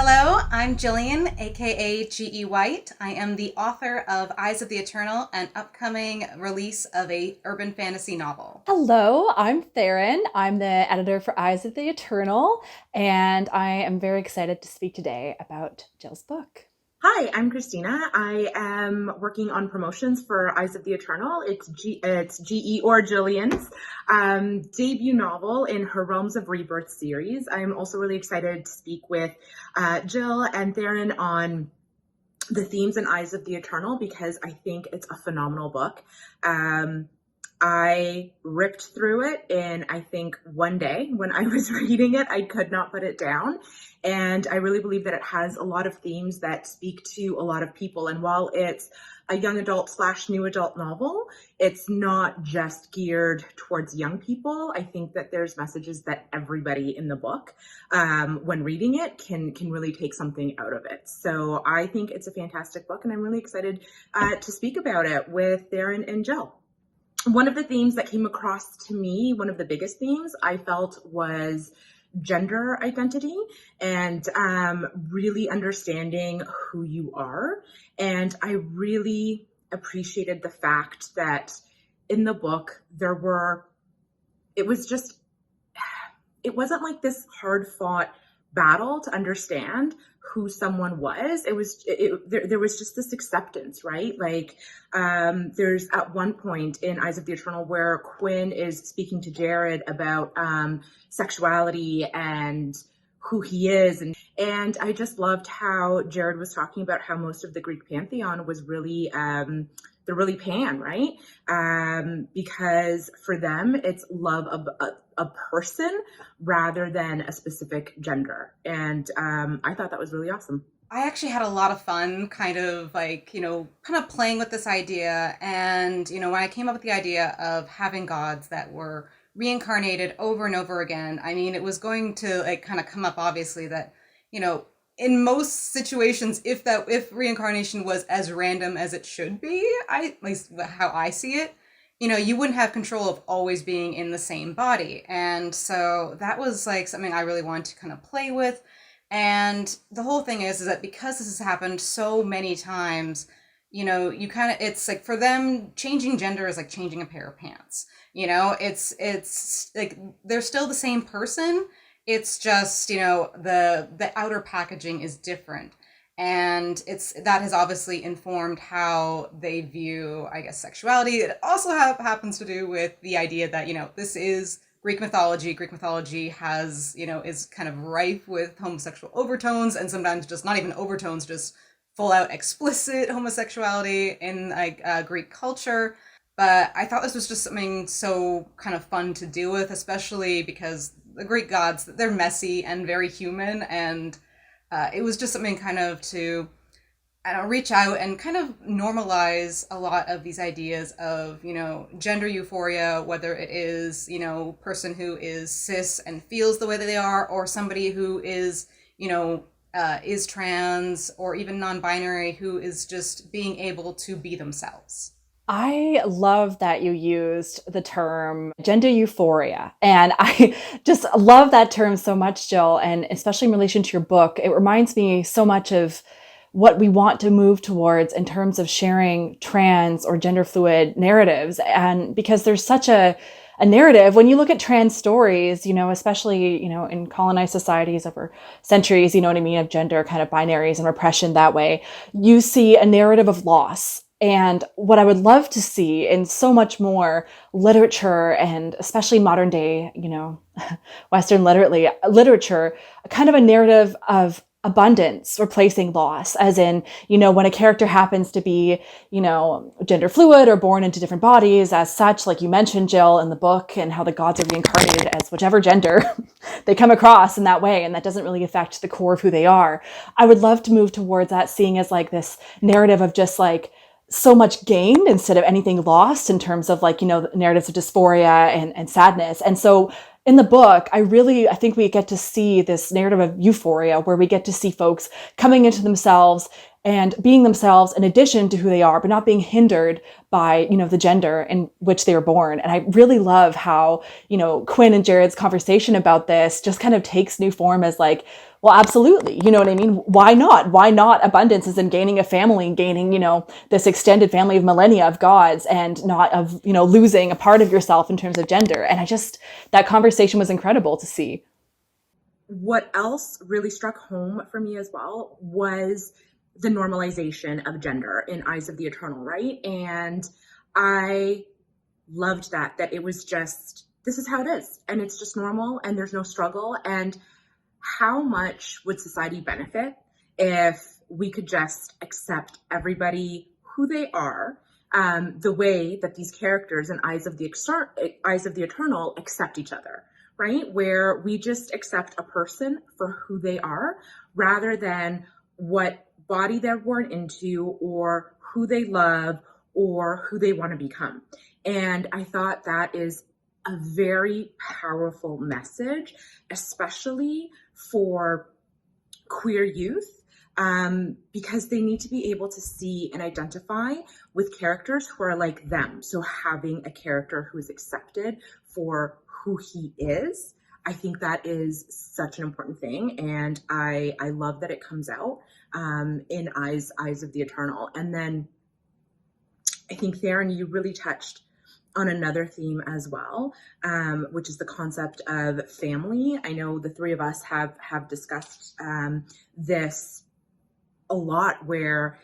Hello, I'm Jillian, aka G.E. White. I am the author of Eyes of the Eternal, an upcoming release of a urban fantasy novel. Hello, I'm Theron. I'm the editor for Eyes of the Eternal, and I am very excited to speak today about Jill's book. Hi, I'm Christina. I am working on promotions for Eyes of the Eternal. It's GE or Jillian's debut novel in her Realms of Rebirth series. I'm also really excited to speak with Jill and Theron on the themes in Eyes of the Eternal because I think it's a phenomenal book. I ripped through it in, I think, one day. When I was reading it, I could not put it down. And I really believe that it has a lot of themes that speak to a lot of people. And while it's a young adult / new adult novel, it's not just geared towards young people. I think that there's messages that everybody in the book, when reading it, can really take something out of it. So I think it's a fantastic book, and I'm really excited to speak about it with Theron and Jill. One of the themes that came across to me, one of the biggest themes I felt, was gender identity and really understanding who you are. And I really appreciated the fact that in the book it wasn't like this hard fought battle to understand who someone was. There was just this acceptance, right? Like there's at one point in Eyes of the Eternal where Quinn is speaking to Jared about sexuality and who he is, and I just loved how Jared was talking about how most of the Greek pantheon was really they're really pan, right? Because for them it's love of a person rather than a specific gender, and I thought that was really awesome. I actually had a lot of fun kind of playing with this idea. And, when I came up with the idea of having gods that were reincarnated over and over again, I mean, it was going to kind of come up obviously that, in most situations, if reincarnation was as random as it should be, at least how I see it, you wouldn't have control of always being in the same body. And so that was like something I really wanted to kind of play with. And the whole thing is that because this has happened so many times, it's like for them, changing gender is like changing a pair of pants. It's like they're still the same person. It's just, the outer packaging is different. And that has obviously informed how they view, I guess, sexuality. It also happens to do with the idea that, this is Greek mythology. Greek mythology has, is kind of rife with homosexual overtones, and sometimes just not even overtones, just full out explicit homosexuality in Greek culture. But I thought this was just something so kind of fun to deal with, especially because the Greek gods, they're messy and very human, and it was just something kind of to reach out and kind of normalize a lot of these ideas of, gender euphoria, whether it is, person who is cis and feels the way that they are, or somebody who is, is trans or even non-binary, who is just being able to be themselves. I love that you used the term gender euphoria. And I just love that term so much, Jill, and especially in relation to your book. It reminds me so much of what we want to move towards in terms of sharing trans or gender fluid narratives. And because there's such a narrative, when you look at trans stories, especially, in colonized societies over centuries, you know what I mean, of gender kind of binaries and repression that way, you see a narrative of loss. And what I would love to see in so much more literature, and especially modern day, Western literature, kind of a narrative of abundance replacing loss, as in, when a character happens to be, gender fluid or born into different bodies as such, like you mentioned, Jill, in the book, and how the gods are reincarnated as whichever gender they come across in that way, and that doesn't really affect the core of who they are. I would love to move towards that, seeing as like this narrative of just like so much gained instead of anything lost, in terms of narratives of dysphoria and sadness. And so in the book, I think we get to see this narrative of euphoria, where we get to see folks coming into themselves and being themselves in addition to who they are, but not being hindered by, the gender in which they were born. And I really love how, Quinn and Jared's conversation about this just kind of takes new form as like, well, absolutely. You know what I mean? Why not? Why not abundance is in gaining a family, gaining, this extended family of millennia of gods, and not of, losing a part of yourself in terms of gender. And that conversation was incredible to see. What else really struck home for me as well was the normalization of gender in Eyes of the Eternal, right? And I loved that it was just, this is how it is, and it's just normal, and there's no struggle. And how much would society benefit if we could just accept everybody who they are, the way that these characters in Eyes of the Eternal accept each other, right? Where we just accept a person for who they are rather than what body they're born into or who they love or who they want to become. And I thought that is a very powerful message, especially for queer youth, because they need to be able to see and identify with characters who are like them. So having a character who is accepted for who he is, I think that is such an important thing. And I love that it comes out in Eyes of the Eternal. And then I think, Theron, you really touched on another theme as well, which is the concept of family. I know the three of us have discussed this a lot, where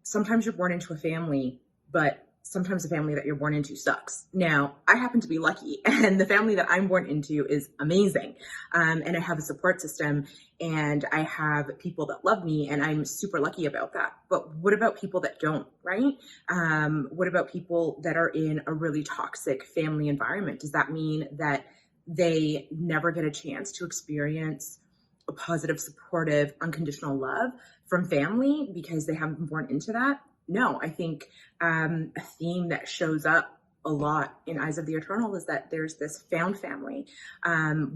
sometimes you're born into a family, but sometimes the family that you're born into sucks. Now, I happen to be lucky, and the family that I'm born into is amazing. And I have a support system, and I have people that love me, and I'm super lucky about that. But what about people that don't, right? What about people that are in a really toxic family environment? Does that mean that they never get a chance to experience a positive, supportive, unconditional love from family because they haven't been born into that? No, I think a theme that shows up a lot in Eyes of the Eternal is that there's this found family,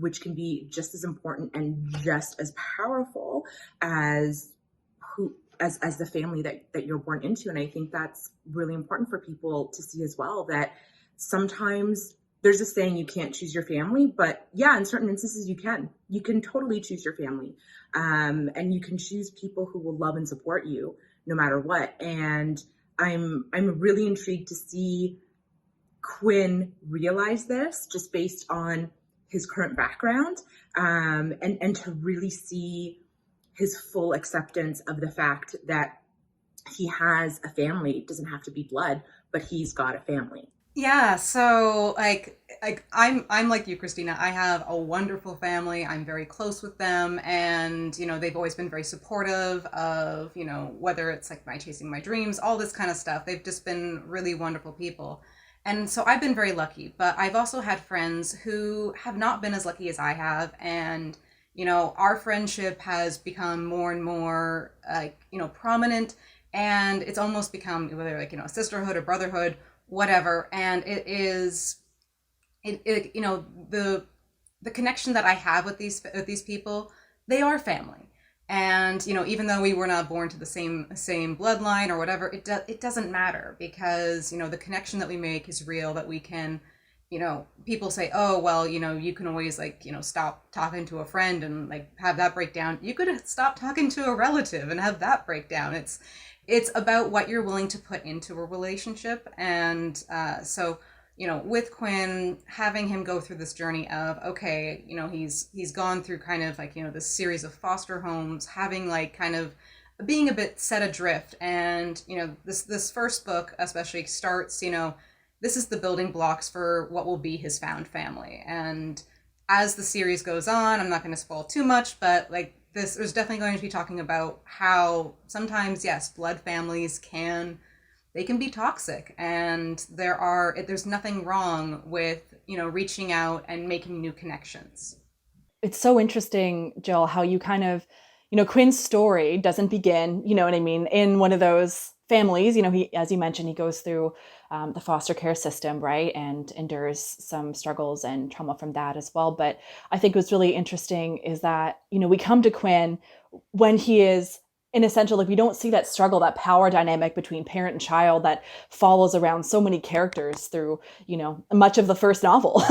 which can be just as important and just as powerful as the family that you're born into. And I think that's really important for people to see as well, that sometimes there's a saying, you can't choose your family, but yeah, in certain instances you can totally choose your family. And you can choose people who will love and support you no matter what. And I'm really intrigued to see Quinn realize this just based on his current background, and to really see his full acceptance of the fact that he has a family. It doesn't have to be blood, but he's got a family. Yeah, so I'm like you, Christina. I have a wonderful family. I'm very close with them, and they've always been very supportive of, whether it's like my chasing my dreams, all this kind of stuff. They've just been really wonderful people. And so I've been very lucky, but I've also had friends who have not been as lucky as I have, and our friendship has become more and more prominent, and it's almost become whether a sisterhood or brotherhood, whatever. And it is the connection that I have with these people, they are family. And even though we were not born to the same bloodline or whatever, it doesn't matter, because the connection that we make is real. That we can, people say, oh well, you can always stop talking to a friend and have that breakdown. You could stop talking to a relative and have that breakdown. It's about what you're willing to put into a relationship. And so with Quinn, having him go through this journey of, okay, he's gone through kind of this series of foster homes, having kind of being a bit set adrift. And this first book especially starts, this is the building blocks for what will be his found family. And as the series goes on, I'm not going to spoil too much, but there's definitely going to be talking about how sometimes, yes, blood families can be toxic, and there's nothing wrong with reaching out and making new connections. It's so interesting, Jill, how you kind of, Quinn's story doesn't begin, what I mean, in one of those families. He, as you mentioned, he goes through the foster care system, right, and endures some struggles and trauma from that as well. But I think what's really interesting is that we come to Quinn when he is in essential, like we don't see that struggle, that power dynamic between parent and child that follows around so many characters through, much of the first novel.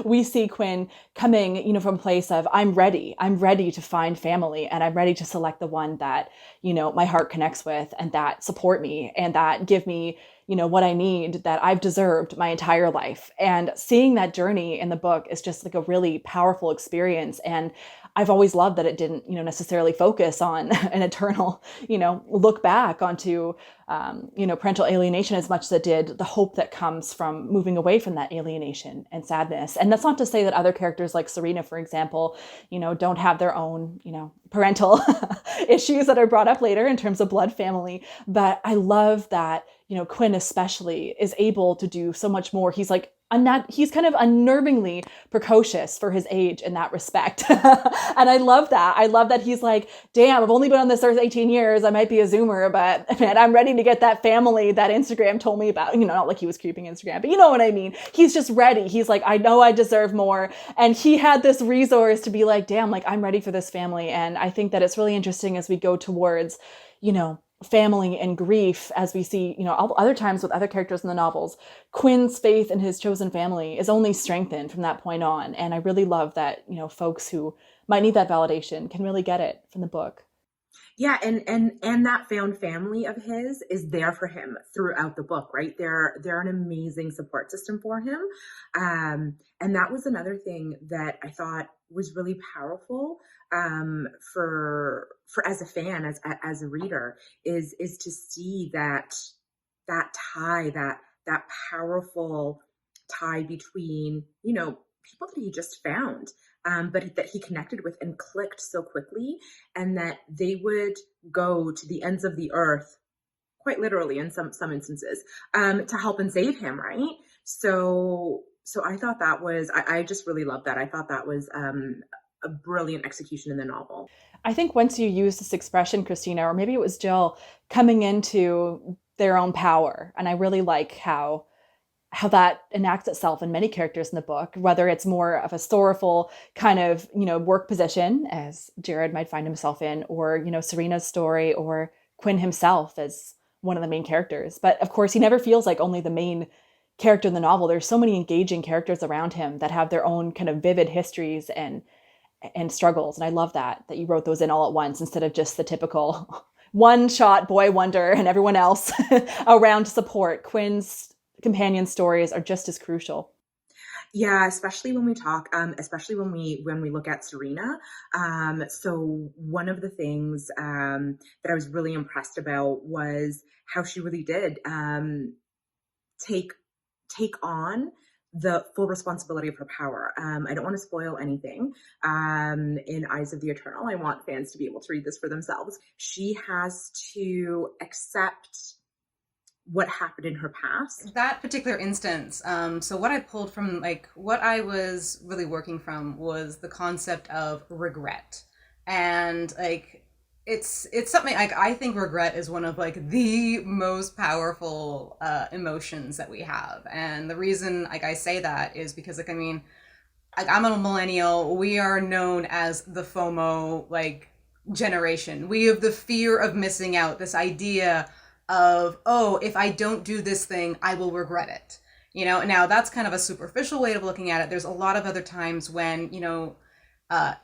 We see Quinn coming, from a place of, I'm ready to find family, and I'm ready to select the one that, my heart connects with, and that support me, and that give me, what I need, that I've deserved my entire life. And seeing that journey in the book is just like a really powerful experience. And I've always loved that it didn't, necessarily focus on an eternal, look back onto, parental alienation as much as it did the hope that comes from moving away from that alienation and sadness. And that's not to say that other characters like Serena, for example, don't have their own, parental issues that are brought up later in terms of blood family. But I love that, Quinn especially is able to do so much more. He's like, he's kind of unnervingly precocious for his age in that respect. And I love that. I love that he's like, damn, I've only been on this earth 18 years. I might be a Zoomer, but man, I'm ready to get that family that Instagram told me about. Not like he was creeping Instagram, but you know what I mean? He's just ready. He's like, I know I deserve more. And he had this resource to be like, damn, like I'm ready for this family. And I think that it's really interesting as we go towards, family and grief, as we see, other times with other characters in the novels, Quinn's faith in his chosen family is only strengthened from that point on. And I really love that, folks who might need that validation can really get it from the book. Yeah, and that found family of his is there for him throughout the book, right? They're an amazing support system for him. And that was another thing that I thought was really powerful, for as a fan, as a reader, is to see that tie, that powerful tie between, people that he just found, but that he connected with and clicked so quickly, and that they would go to the ends of the earth, quite literally in some instances, to help and save him, right? So I thought that was, I just really loved that. I thought that was a brilliant execution in the novel. I think once you use this expression, Christina, or maybe it was Jill, coming into their own power, and I really like how that enacts itself in many characters in the book, whether it's more of a sorrowful kind of, work position, as Jared might find himself in, or, Serena's story, or Quinn himself as one of the main characters. But of course, he never feels like only the main character in the novel. There's so many engaging characters around him that have their own kind of vivid histories and struggles. And I love that you wrote those in all at once instead of just the typical one-shot boy wonder and everyone else around to support. Quinn's companion stories are just as crucial. Yeah, especially when we talk, especially when we look at Serena. So one of the things that I was really impressed about was how she really did take on the full responsibility of her power. I don't want to spoil anything in Eyes of the Eternal. I want fans to be able to read this for themselves. She has to accept what happened in her past. That particular instance, so what I pulled from, like, what I was really working from was the concept of regret. And like, it's something, like, I think regret is one of like the most powerful emotions that we have. And the reason, like, I say that is because, like, I mean, like, I'm a millennial. We are known as the FOMO, like, generation. We have the fear of missing out, this idea of, oh, if I don't do this thing, I will regret it. Now that's kind of a superficial way of looking at it. There's a lot of other times when,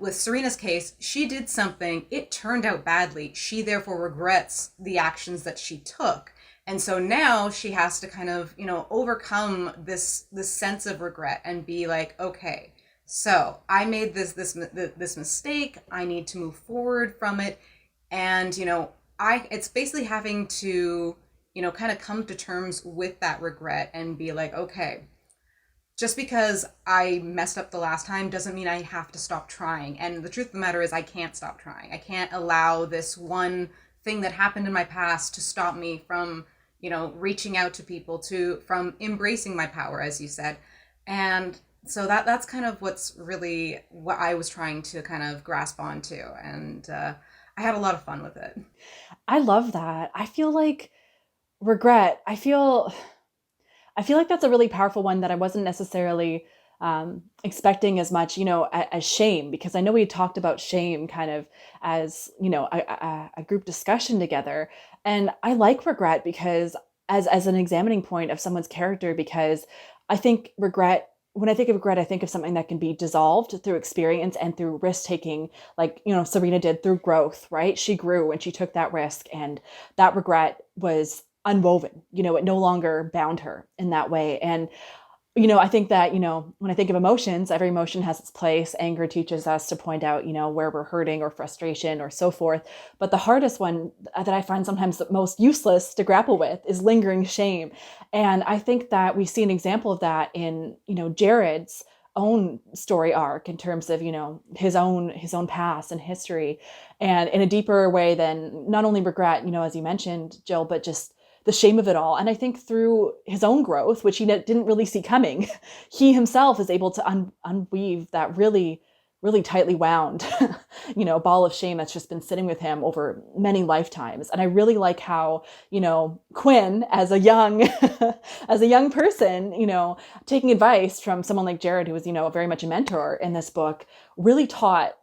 with Serena's case, she did something, it turned out badly. She therefore regrets the actions that she took. And so now she has to kind of, overcome this sense of regret and be like, okay, so I made this mistake. I need to move forward from it. And, it's basically having to, kind of come to terms with that regret and be like, okay, just because I messed up the last time doesn't mean I have to stop trying. And the truth of the matter is I can't stop trying. I can't allow this one thing that happened in my past to stop me from, reaching out to people, from embracing my power, as you said. And so that's kind of what I was trying to kind of grasp onto. And I had a lot of fun with it. I love that. I feel like regret, I feel like that's a really powerful one that I wasn't necessarily expecting as much, as shame, because I know we talked about shame kind of as, a group discussion together. And I like regret because as an examining point of someone's character, because I think when I think of regret, I think of something that can be dissolved through experience and through risk taking, like, Serena did through growth, right? She grew and she took that risk, and that regret was unwoven, it no longer bound her in that way. And I think that, when I think of emotions, every emotion has its place. Anger teaches us to point out, where we're hurting, or frustration, or so forth. But the hardest one that I find sometimes the most useless to grapple with is lingering shame. And I think that we see an example of that in, Jared's own story arc in terms of, his own past and history, and in a deeper way than not only regret, as you mentioned, Jill, but just the shame of it all. And I think through his own growth, which he didn't really see coming, he himself is able to unweave that really, really tightly wound, ball of shame that's just been sitting with him over many lifetimes. And I really like how, Quinn, as a young, as a young person, taking advice from someone like Jared, who was, very much a mentor in this book, really taught,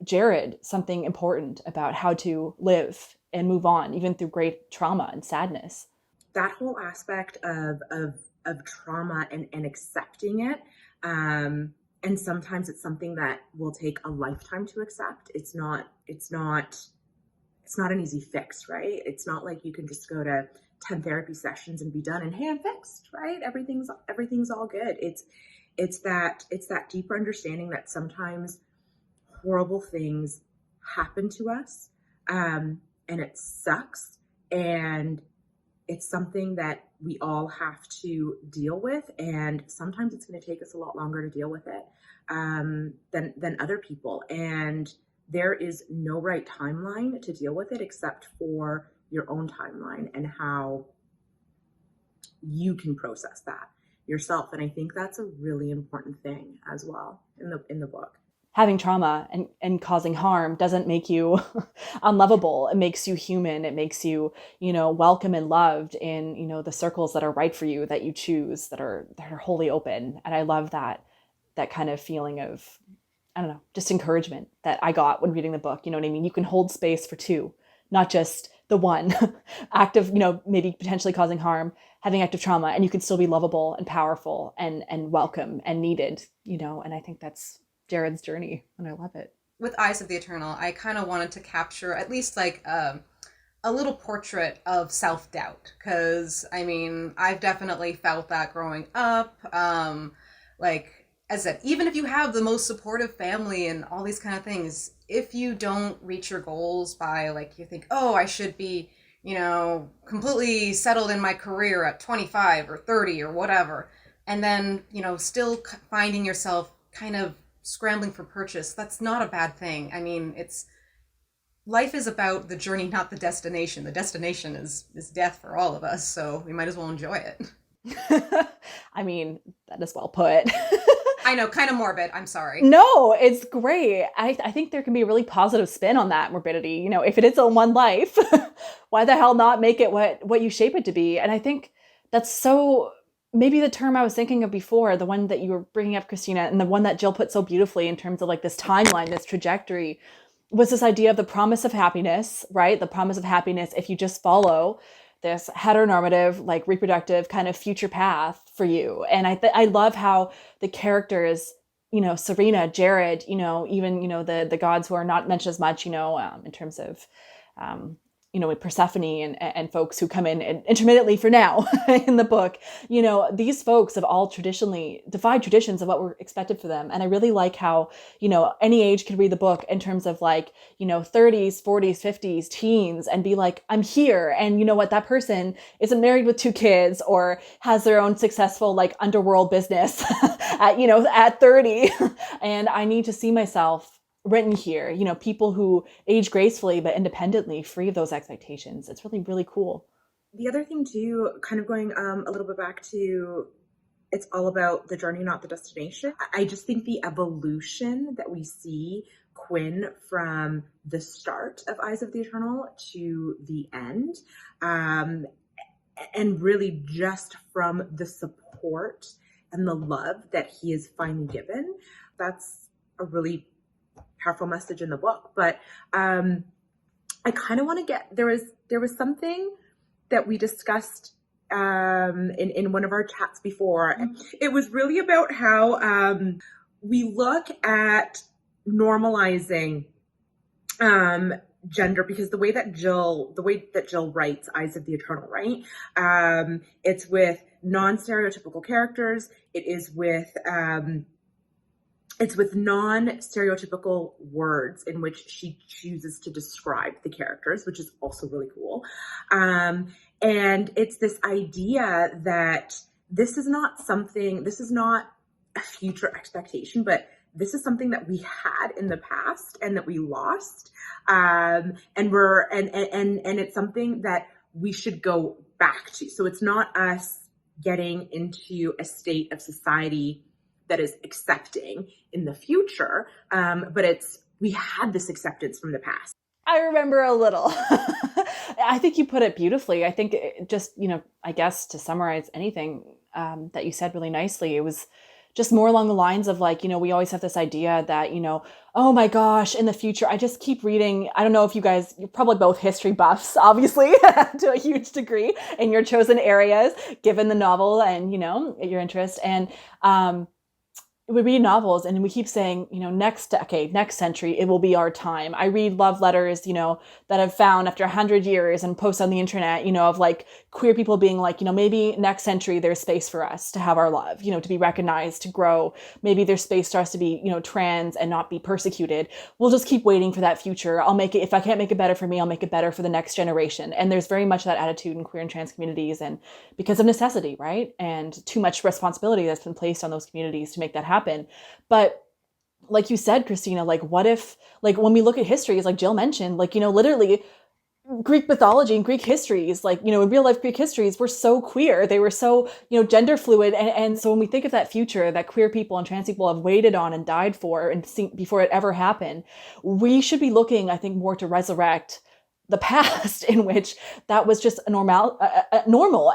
Jared something important about how to live and move on, even through great trauma and sadness. That whole aspect of trauma and accepting it, and sometimes it's something that will take a lifetime to accept. It's not an easy fix, right? It's not like you can just go to 10 therapy sessions and be done and, hey, I'm fixed, right? Everything's all good. It's that deeper understanding that sometimes horrible things happen to us, and it sucks, and it's something that we all have to deal with, and sometimes it's going to take us a lot longer to deal with it, than other people. And there is no right timeline to deal with it except for your own timeline and how you can process that yourself. And I think that's a really important thing as well in the book. Having trauma and causing harm doesn't make you unlovable. It makes you human. It makes you, welcome and loved in, the circles that are right for you, that you choose, that are wholly open. And I love that kind of feeling of, I don't know, just encouragement that I got when reading the book. You know what I mean? You can hold space for two, not just the one active, maybe potentially causing harm, having active trauma, and you can still be lovable and powerful and welcome and needed, and I think that's Jared's journey, and I love it. With Eyes of the Eternal, I kind of wanted to capture at least like a little portrait of self-doubt, because I mean, I've definitely felt that growing up. Like, as I said, even if you have the most supportive family and all these kind of things, if you don't reach your goals by, like, you think, oh, I should be, completely settled in my career at 25 or 30 or whatever, and then, still finding yourself kind of scrambling for purchase, that's not a bad thing. I mean, life is about the journey, not the destination. The destination is death for all of us, so we might as well enjoy it. I mean, that is well put. I know, kind of morbid. I'm sorry. No, it's great. I think there can be a really positive spin on that morbidity. If it is a one life, why the hell not make it what you shape it to be? And I think that's so, maybe the term I was thinking of before, the one that you were bringing up, Christina, and the one that Jill put so beautifully in terms of like this timeline, this trajectory, was this idea of the promise of happiness, right? The promise of happiness if you just follow this heteronormative, like reproductive kind of future path for you. And I love how the characters, Serena, Jared, even, the gods who are not mentioned as much, in terms of, with Persephone and folks who come in intermittently for now in the book, these folks have all traditionally defied traditions of what were expected for them. And I really like how, any age could read the book in terms of like, 30s, 40s, 50s, teens, and be like, I'm here. And you know what, that person isn't married with 2 kids or has their own successful like underworld business at 30. And I need to see myself written here, people who age gracefully but independently, free of those expectations. It's really, really cool. The other thing too, kind of going a little bit back to, it's all about the journey, not the destination. I just think the evolution that we see Quinn from the start of Eyes of the Eternal to the end, and really just from the support and the love that he is finally given. That's a really powerful message in the book. But I kind of want to get, there was something that we discussed in one of our chats before. It was really about how we look at normalizing gender, because the way that Jill writes Eyes of the Eternal, right? It's with non-stereotypical characters. It's with non-stereotypical words in which she chooses to describe the characters, which is also really cool. And it's this idea that this is not a future expectation, but this is something that we had in the past and that we lost. And it's something that we should go back to. So it's not us getting into a state of society that is accepting in the future, but we had this acceptance from the past. I remember a little. I think you put it beautifully. I think just, I guess to summarize anything that you said really nicely, it was just more along the lines of like, we always have this idea that, oh my gosh, in the future, I just keep reading. I don't know if you're probably both history buffs, obviously, to a huge degree in your chosen areas, given the novel and, your interest. And, we read novels and we keep saying, next decade, next century, it will be our time. I read love letters, that I've found after 100 years and posts on the internet, of like queer people being like, maybe next century there's space for us to have our love, to be recognized, to grow. Maybe there's space for us to be, trans and not be persecuted. We'll just keep waiting for that future. I'll make it, if I can't make it better for me, I'll make it better for the next generation. And there's very much that attitude in queer and trans communities, and because of necessity, right? And too much responsibility that's been placed on those communities to make that happen. But like you said, Christina, like what if, like when we look at histories, like Jill mentioned, like, literally Greek mythology and Greek histories, like, in real life Greek histories were so queer. They were so, gender fluid. And so when we think of that future that queer people and trans people have waited on and died for and before it ever happened, we should be looking, I think, more to resurrect the past in which that was just normal,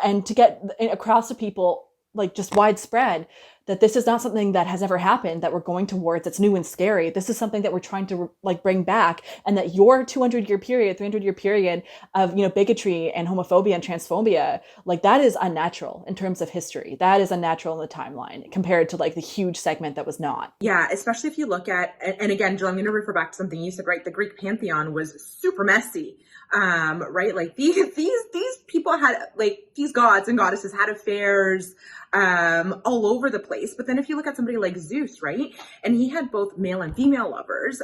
and to get across to people like just widespread that this is not something that has ever happened, that we're going towards, that's new and scary. This is something that we're trying to like bring back, and that your 200-year period, 300-year period of, bigotry and homophobia and transphobia, like that is unnatural in terms of history. That is unnatural in the timeline compared to like the huge segment that was not. Yeah, especially if you look at, and again, Jill, I'm going to refer back to something you said, right? The Greek pantheon was super messy. Right? Like these people had, like, these gods and goddesses had affairs, all over the place. But then if you look at somebody like Zeus, right? And he had both male and female lovers.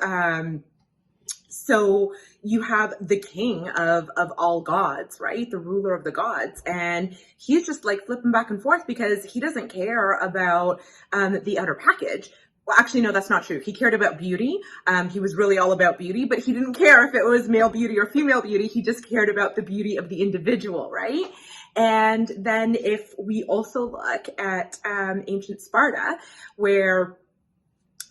So you have the king of all gods, right? The ruler of the gods. And he's just like flipping back and forth because he doesn't care about, the outer package. Well, actually, no, that's not true. He cared about beauty. He was really all about beauty, but he didn't care if it was male beauty or female beauty. He just cared about the beauty of the individual, right? And then if we also look at ancient Sparta, where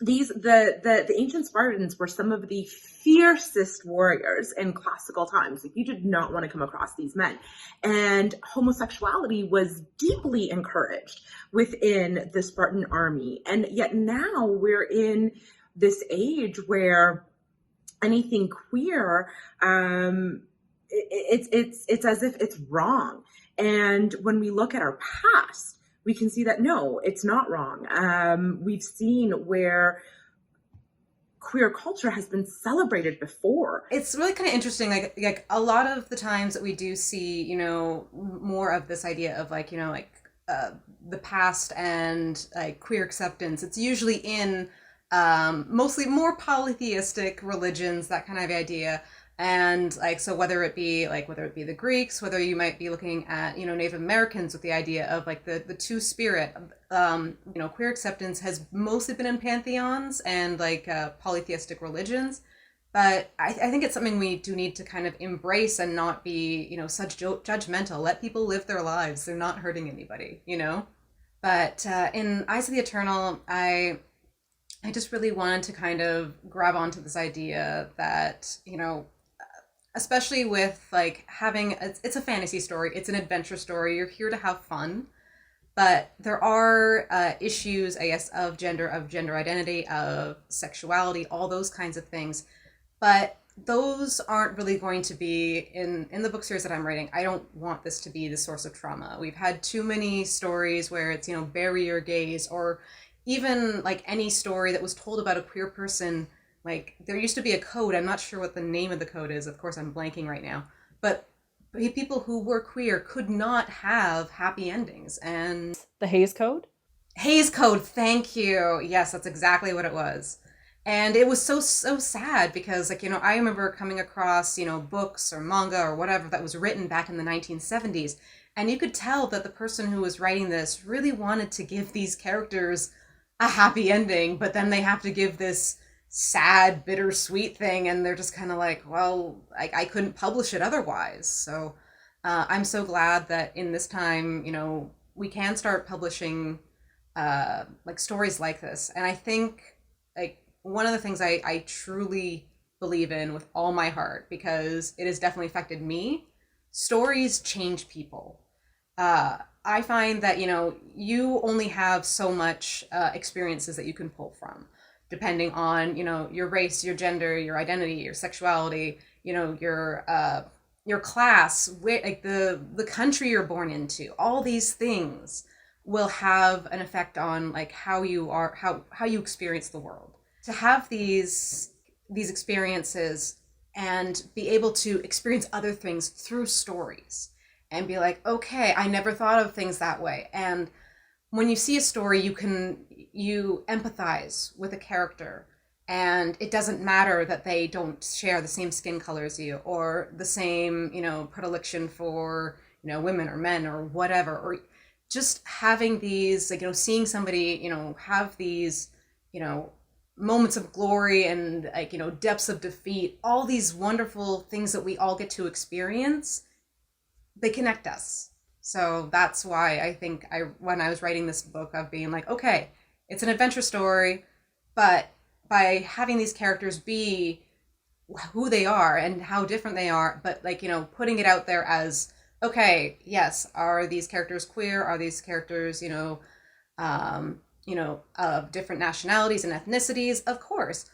the ancient Spartans were some of the fiercest warriors in classical times. Like, you did not want to come across these men. And homosexuality was deeply encouraged within the Spartan army. And yet now we're in this age where anything queer, it's as if it's wrong. And when we look at our past, we can see that no, it's not wrong. We've seen where queer culture has been celebrated before. It's really kind of interesting. Like a lot of the times that we do see, more of this idea of the past and like queer acceptance. It's usually in mostly more polytheistic religions, that kind of idea. And like, so whether it be the Greeks, whether you might be looking at, Native Americans with the idea of like the two spirit, queer acceptance has mostly been in pantheons and like polytheistic religions. But I think it's something we do need to kind of embrace and not be, such judgmental. Let people live their lives. They're not hurting anybody, But in Eyes of the Eternal, I just really wanted to kind of grab onto this idea that, especially with like having, it's a fantasy story, it's an adventure story, you're here to have fun, But there are issues, I guess, of gender identity, of sexuality, all those kinds of things. But those aren't really going to be in the book series that I'm writing. I don't want this to be the source of trauma. We've had too many stories where it's, bury your gays, or even like any story that was told about a queer person. Like there used to be a code. I'm not sure what the name of the code is. Of course, I'm blanking right now. But people who were queer could not have happy endings. And The Hays Code? Hays Code, thank you. Yes, that's exactly what it was. And it was so sad because, like, I remember coming across, books or manga or whatever that was written back in the 1970s, and you could tell that the person who was writing this really wanted to give these characters a happy ending, but then they have to give this sad, bittersweet thing, and they're just kind of like, well, I couldn't publish it otherwise. So I'm so glad that in this time, we can start publishing like stories like this. And I think like one of the things I truly believe in with all my heart, because it has definitely affected me, stories change people. I find that, you only have so much experiences that you can pull from, depending on, your race, your gender, your identity, your sexuality, your class, like the country you're born into. All these things will have an effect on like how you are, how you experience the world. To have these experiences and be able to experience other things through stories and be like, okay, I never thought of things that way. And when you see a story, you empathize with a character, and it doesn't matter that they don't share the same skin color as you, or the same, predilection for, women or men or whatever, or just having these, like, seeing somebody, have these, moments of glory and, like, depths of defeat, all these wonderful things that we all get to experience, they connect us. So that's why I think when I was writing this book, of being like, okay, it's an adventure story, but by having these characters be who they are and how different they are, but like, putting it out there as, okay, yes, are these characters queer? Are these characters, of different nationalities and ethnicities? Of course,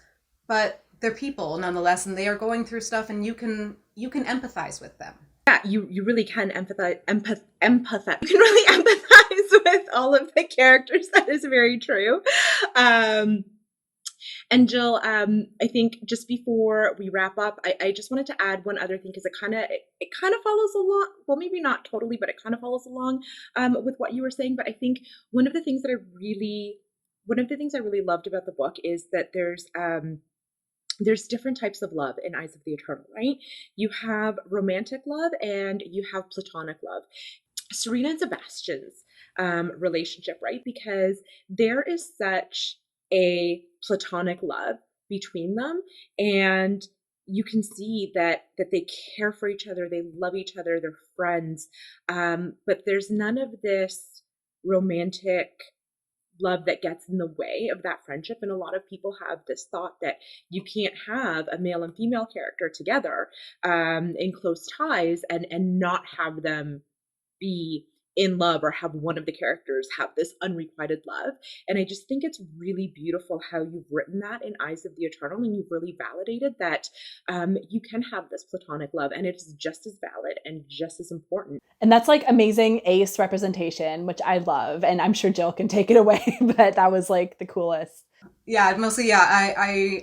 but they're people nonetheless, and they are going through stuff, and you can empathize with them. Yeah, you really can empathize. You can really empathize with all of the characters. That is very true. And Jill, I think just before we wrap up, I just wanted to add one other thing, because it kind of follows along. Well, maybe not totally, but it kind of follows along with what you were saying. But I think one of the things I really loved about the book is that there's different types of love in Eyes of the Eternal, right? You have romantic love and you have platonic love. Serena and Sebastian's relationship, right? Because there is such a platonic love between them, and you can see that they care for each other, they love each other, they're friends, but there's none of this romantic love that gets in the way of that friendship. And a lot of people have this thought that you can't have a male and female character together in close ties and not have them be in love, or have one of the characters have this unrequited love. And I just think it's really beautiful how you've written that in Eyes of the Eternal, and you've really validated that you can have this platonic love, and it's just as valid and just as important. And that's like amazing ace representation, which I love. And I'm sure Jill can take it away, but that was like the coolest. Yeah, mostly, yeah.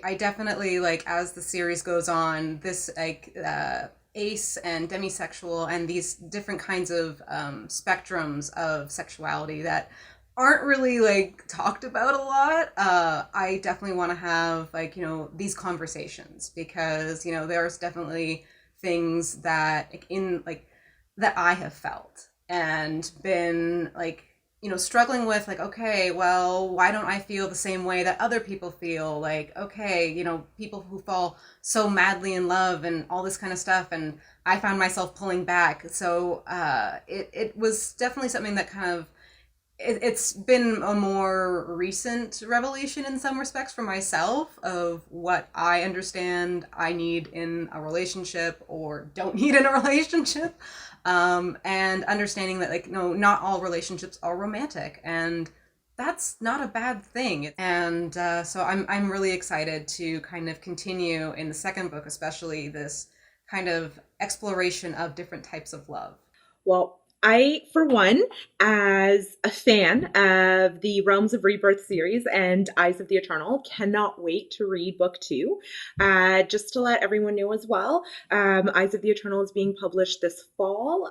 I definitely, like, as the series goes on, this, like, ace and demisexual and these different kinds of spectrums of sexuality that aren't really, like, talked about a lot. I definitely want to have, like, these conversations, because, there's definitely things that, like, that I have felt and been, like, struggling with, like, okay, well, why don't I feel the same way that other people feel? Like, okay, people who fall so madly in love and all this kind of stuff. And I found myself pulling back. So it was definitely something that kind of, it's been a more recent revelation in some respects for myself of what I understand I need in a relationship or don't need in a relationship. And understanding that, like, no, not all relationships are romantic, and that's not a bad thing. And so I'm really excited to kind of continue in the second book, especially this kind of exploration of different types of love. Well, I, for one, as a fan of the Realms of Rebirth series and Eyes of the Eternal, cannot wait to read book two. Just to let everyone know as well, Eyes of the Eternal is being published this fall,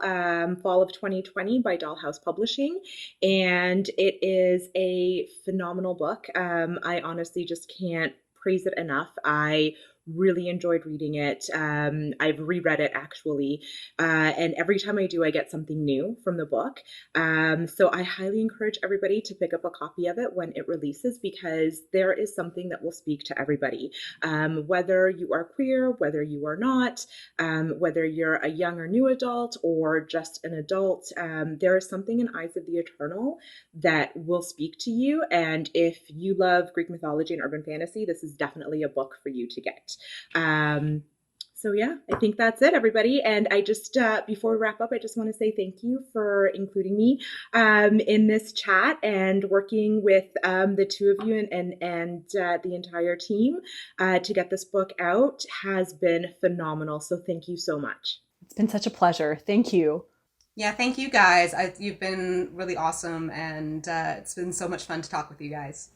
fall of 2020 by Dollhouse Publishing, and it is a phenomenal book. I honestly just can't praise it enough. I really enjoyed reading it. I've reread it actually, and every time I do, I get something new from the book. So I highly encourage everybody to pick up a copy of it when it releases, because there is something that will speak to everybody. Whether you are queer, whether you are not, whether you're a young or new adult or just an adult, there is something in Eyes of the Eternal that will speak to you. And if you love Greek mythology and urban fantasy, this is definitely a book for you to get. So yeah, I think that's it, everybody. And I just, before we wrap up, I just want to say thank you for including me in this chat and working with the two of you and the entire team to get this book out has been phenomenal. So thank you so much. It's been such a pleasure. Thank you. Yeah, thank you guys. You've been really awesome, and it's been so much fun to talk with you guys.